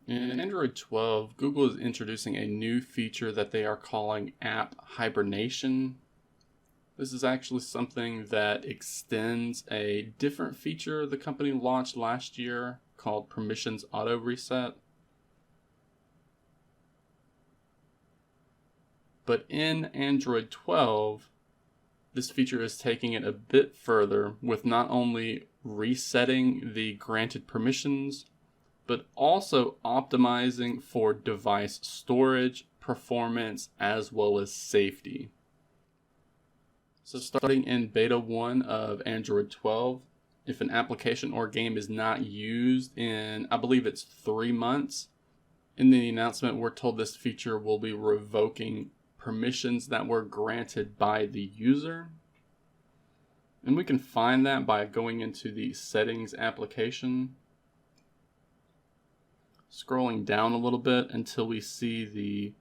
In Android 12, Google is introducing a new feature that they are calling App Hibernation. This is actually something that extends a different feature the company launched last year called Permissions Auto Reset. But in Android 12, this feature is taking it a bit further with not only resetting the granted permissions, but also optimizing for device storage, performance, as well as safety. So starting in beta 1 of Android 12, if an application or game is not used in, I believe it's 3 months, in the announcement we're told this feature will be revoking permissions that were granted by the user. And we can find that by going into the settings application, scrolling down a little bit until we see the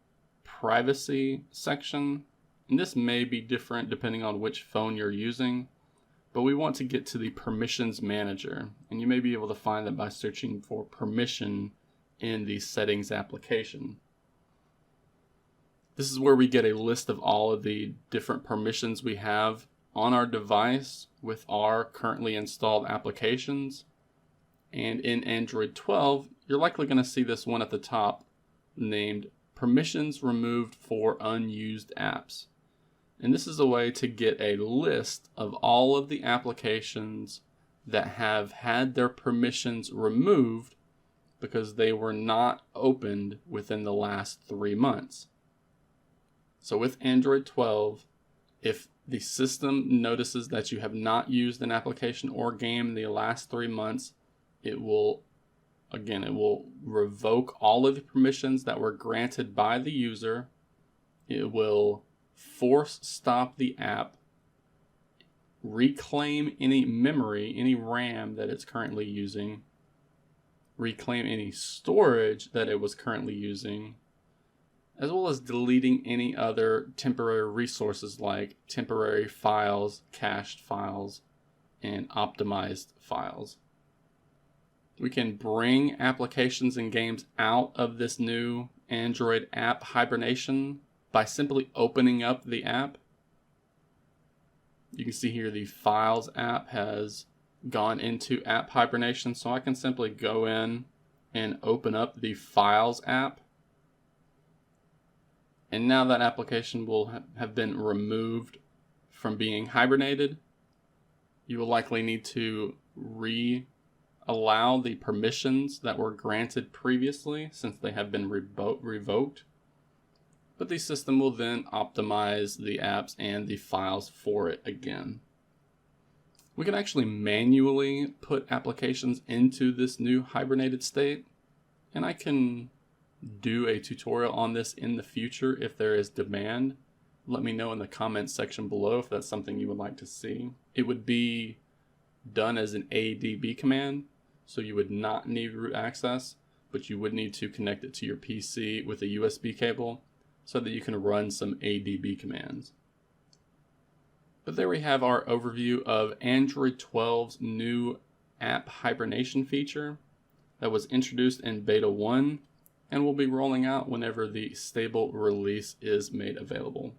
privacy section. And this may be different depending on which phone you're using, but we want to get to the permissions manager, and you may be able to find that by searching for permission in the settings application. This is where we get a list of all of the different permissions we have on our device with our currently installed applications. And in Android 12, you're likely going to see this one at the top named Permissions Removed for Unused Apps. And this is a way to get a list of all of the applications that have had their permissions removed because they were not opened within the last 3 months. So with Android 12, if the system notices that you have not used an application or game in the last 3 months, it will revoke all of the permissions that were granted by the user. It will force stop the app, reclaim any memory, any RAM that it's currently using, reclaim any storage that it was currently using, as well as deleting any other temporary resources like temporary files, cached files, and optimized files. We can bring applications and games out of this new Android App Hibernation by simply opening up the app. You can see here the Files app has gone into App Hibernation, so I can simply go in and open up the Files app. And now that application will have been removed from being hibernated. You will likely need to allow the permissions that were granted previously since they have been revoked. But the system will then optimize the apps and the files for it again. We can actually manually put applications into this new hibernated state, and I can do a tutorial on this in the future if there is demand. Let me know in the comments section below if that's something you would like to see. It would be done as an ADB command, so you would not need root access, but you would need to connect it to your PC with a USB cable so that you can run some ADB commands. But there we have our overview of Android 12's new App Hibernation feature that was introduced in Beta 1 and will be rolling out whenever the stable release is made available.